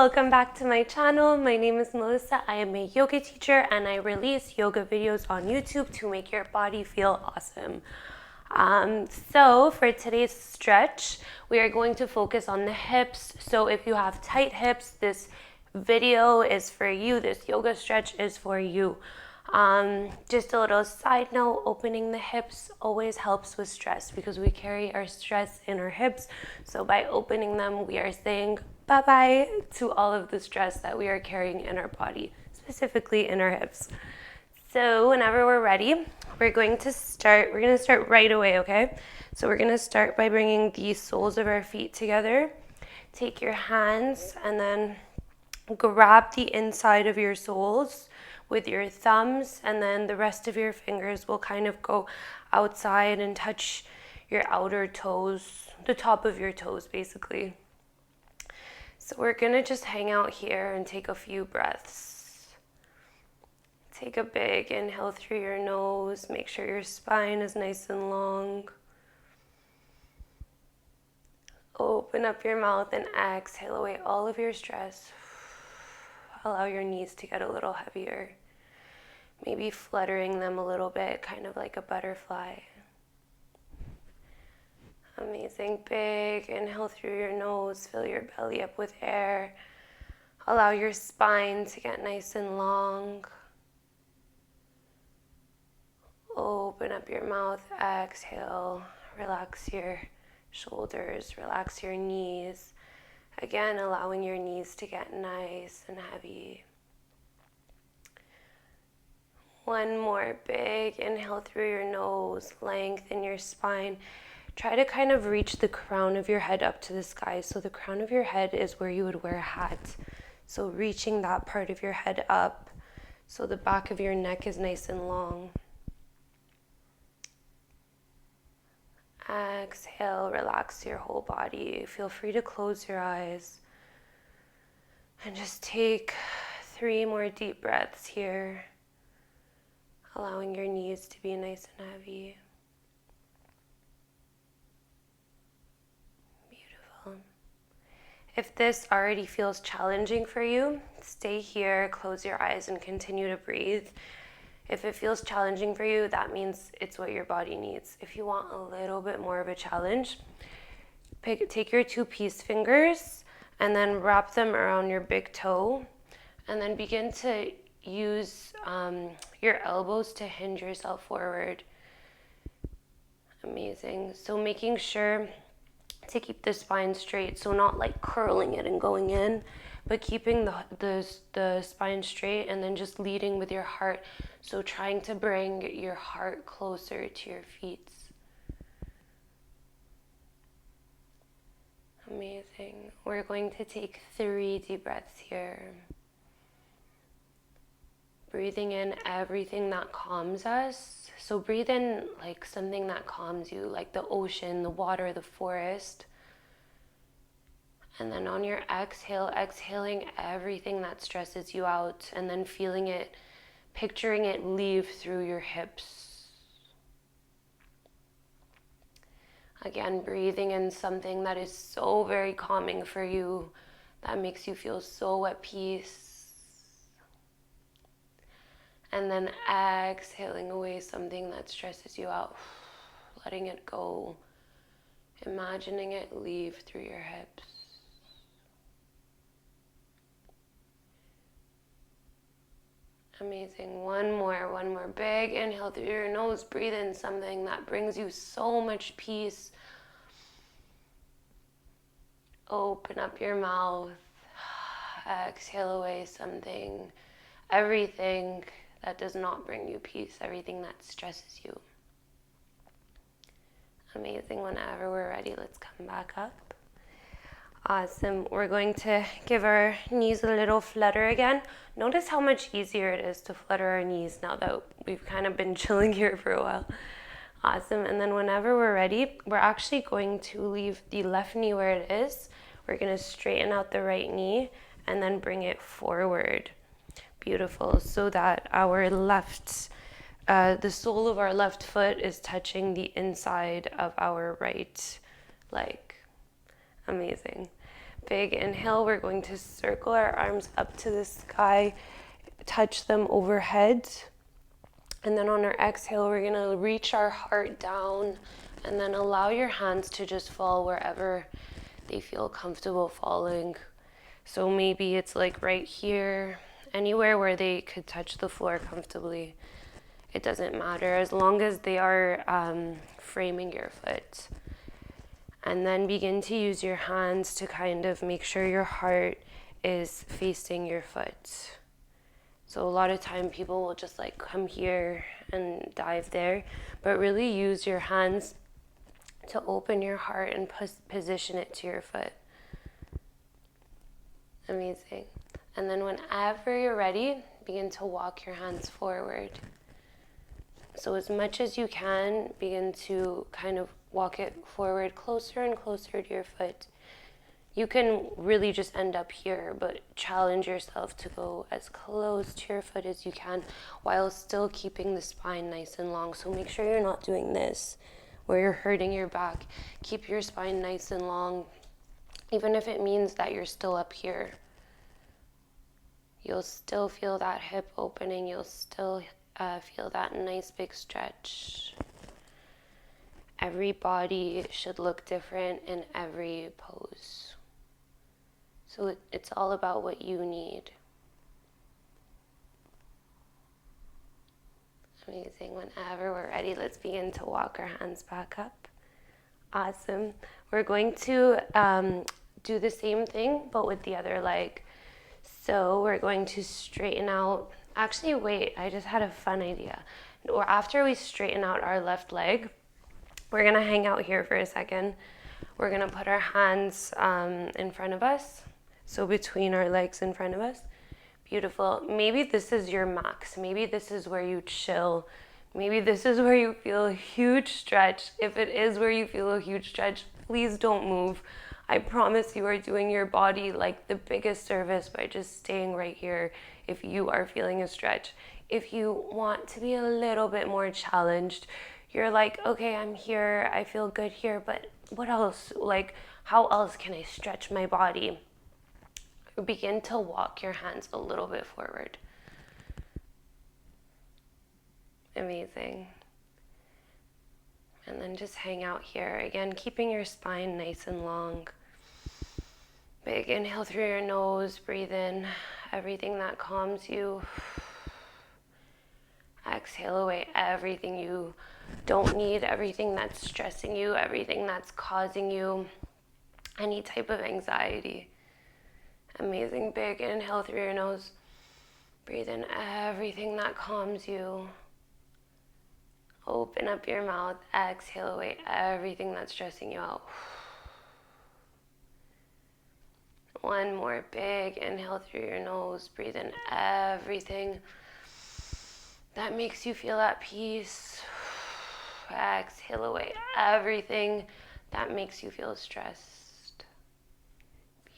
welcome back to my channel. My name is Melissa. I am a yoga teacher and I release yoga videos on YouTube to make your body feel awesome. So for today's stretch, we are going to focus on the hips. So if you have tight hips, this video is for you. This yoga stretch is for you. Just a little side note, opening the hips always helps with stress because we carry our stress in our hips. So by opening them, we are saying bye-bye to all of the stress that we are carrying in our body, specifically in our hips. So whenever we're ready, we're going to start right away, okay? So we're going to start by bringing the soles of our feet together. Take your hands and then grab the inside of your soles with your thumbs, and then the rest of your fingers will kind of go outside and touch your outer toes, the top of your toes basically. So we're gonna just hang out here and take a few breaths. Take a big inhale through your nose. Make sure your spine is nice and long. Open up your mouth and exhale away all of your stress. Allow your knees to get a little heavier. Maybe fluttering them a little bit, kind of like a butterfly. Amazing. Big inhale through your nose. Fill your belly up with air. Allow your spine to get nice and long. Open up your mouth. Exhale. Relax your shoulders. Relax your knees. Again, allowing your knees to get nice and heavy. One more big inhale through your nose. Lengthen your spine. Try to kind of reach the crown of your head up to the sky. So the crown of your head is where you would wear a hat. So reaching that part of your head up so the back of your neck is nice and long. Exhale, relax your whole body. Feel free to close your eyes. And just take 3 more deep breaths here, allowing your knees to be nice and heavy. Beautiful. If this already feels challenging for you, stay here, close your eyes, and continue to breathe. If it feels challenging for you, that means it's what your body needs. If you want a little bit more of a challenge, take your 2 peace fingers and then wrap them around your big toe, and then begin to use your elbows to hinge yourself forward. Amazing. So making sure to keep the spine straight, so not like curling it and going in, but keeping the spine straight and then just leading with your heart. So trying to bring your heart closer to your feet. Amazing. We're going to take 3 deep breaths here. Breathing in everything that calms us. So breathe in like something that calms you, like the ocean, the water, the forest. And then on your exhale, exhaling everything that stresses you out, and then feeling it, picturing it leave through your hips. Again, breathing in something that is so very calming for you, that makes you feel so at peace. And then exhaling away something that stresses you out, letting it go, imagining it leave through your hips. Amazing. One more big inhale through your nose. Breathe in something that brings you so much peace. Open up your mouth. Exhale away something, everything that does not bring you peace, everything that stresses you. Amazing. Whenever we're ready, let's come back up. Awesome. We're going to give our knees a little flutter again. Notice how much easier it is to flutter our knees now that we've kind of been chilling here for a while. Awesome. And then whenever we're ready, we're actually going to leave the left knee where it is. We're going to straighten out the right knee and then bring it forward. Beautiful. So that our left, the sole of our left foot is touching the inside of our right leg. Amazing. Big inhale, we're going to circle our arms up to the sky, touch them overhead. And then on our exhale, we're gonna reach our heart down and then allow your hands to just fall wherever they feel comfortable falling. So maybe it's like right here, anywhere where they could touch the floor comfortably. It doesn't matter as long as they are framing your foot. And then begin to use your hands to kind of make sure your heart is facing your foot. So a lot of time people will just like come here and dive there, but really use your hands to open your heart and position it to your foot. Amazing. And then whenever you're ready, begin to walk your hands forward. So as much as you can, begin to kind of walk it forward closer and closer to your foot. You can really just end up here, but challenge yourself to go as close to your foot as you can while still keeping the spine nice and long. So make sure you're not doing this where you're hurting your back. Keep your spine nice and long, even if it means that you're still up here. You'll still feel that hip opening. You'll still feel that nice big stretch. Every body should look different in every pose. So it's all about what you need. Amazing. Whenever we're ready, let's begin to walk our hands back up. Awesome. We're going to do the same thing, but with the other leg. So we're going to straighten out. Actually, wait, I just had a fun idea. Or after we straighten out our left leg, we're going to hang out here for a second. We're going to put our hands in front of us. So between our legs in front of us. Beautiful. Maybe this is your max. Maybe this is where you chill. Maybe this is where you feel a huge stretch. If it is where you feel a huge stretch, please don't move. I promise you are doing your body like the biggest service by just staying right here if you are feeling a stretch. If you want to be a little bit more challenged, you're like, okay, I'm here, I feel good here, but what else? Like, how else can I stretch my body? Begin to walk your hands a little bit forward. Amazing. And then just hang out here. Again, keeping your spine nice and long. Big inhale through your nose, breathe in everything that calms you. Exhale away everything you don't need, everything that's stressing you, everything that's causing you any type of anxiety. Amazing. Big inhale through your nose. Breathe in everything that calms you. Open up your mouth. Exhale away everything that's stressing you out. One more big inhale through your nose. Breathe in everything that makes you feel at peace. Exhale away everything that makes you feel stressed.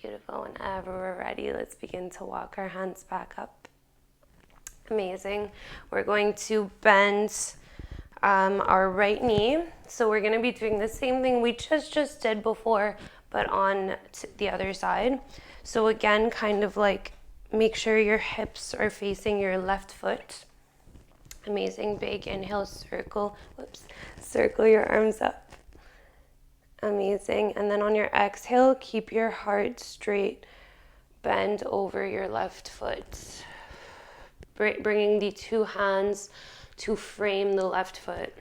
Beautiful. Whenever we're ready, let's begin to walk our hands back up. Amazing. We're going to bend our right knee. So we're going to be doing the same thing we just did before, but on the other side. So again, kind of like make sure your hips are facing your left foot. Amazing. Big inhale, circle your arms up. Amazing. And then on your exhale, keep your heart straight, bend over your left foot. Bringing the two hands to frame the left foot.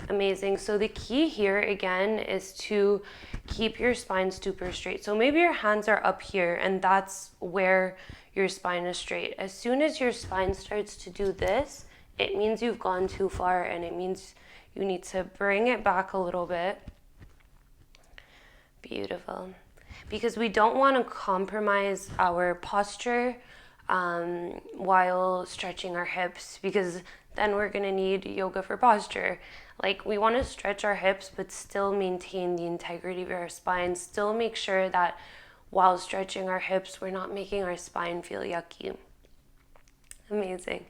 Amazing. So the key here again is to keep your spine super straight. So maybe your hands are up here and that's where your spine is straight. As soon as your spine starts to do this, it means you've gone too far and it means you need to bring it back a little bit. Beautiful. Because we don't want to compromise our posture while stretching our hips, because then we're going to need yoga for posture. Like, we want to stretch our hips but still maintain the integrity of our spine, still make sure that while stretching our hips we're not making our spine feel yucky. Amazing.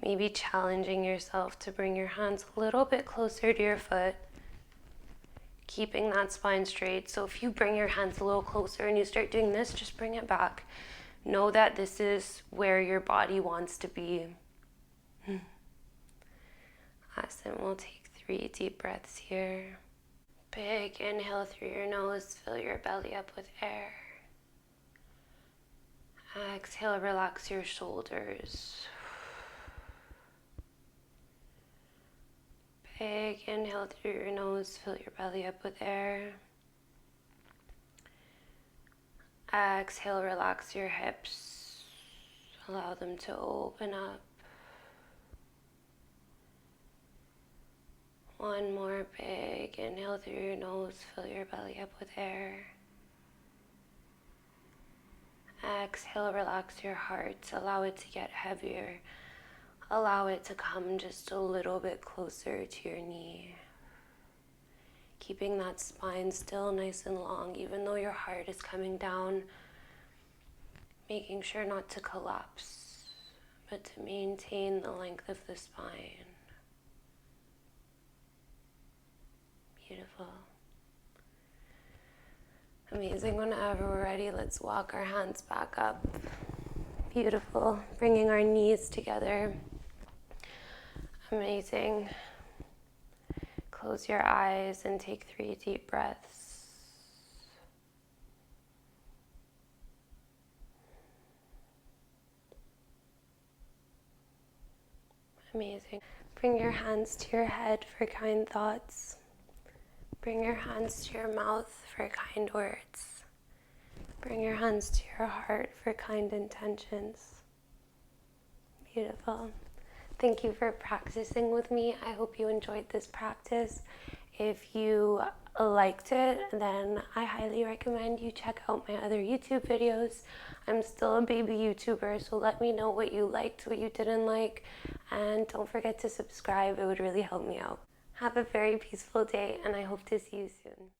Maybe challenging yourself to bring your hands a little bit closer to your foot. keeping that spine straight. So if you bring your hands a little closer and you start doing this, just bring it back. Know that this is where your body wants to be. Awesome. We'll take 3 deep breaths here. Big inhale through your nose, fill your belly up with air. Exhale, relax your shoulders. Big inhale through your nose, fill your belly up with air. Exhale, relax your hips. Allow them to open up. One more big inhale through your nose, fill your belly up with air. Exhale, relax your heart. Allow it to get heavier. Allow it to come just a little bit closer to your knee. Keeping that spine still nice and long, even though your heart is coming down. Making sure not to collapse, but to maintain the length of the spine. Beautiful. Amazing. Whenever we're ready, let's walk our hands back up. Beautiful. Bringing our knees together. Amazing. Close your eyes and take 3 deep breaths. Amazing. Bring your hands to your head for kind thoughts. Bring your hands to your mouth for kind words. Bring your hands to your heart for kind intentions. Beautiful. Thank you for practicing with me. I hope you enjoyed this practice. If you liked it, then I highly recommend you check out my other YouTube videos. I'm still a baby YouTuber, so let me know what you liked, what you didn't like, and don't forget to subscribe. It would really help me out. Have a very peaceful day, and I hope to see you soon.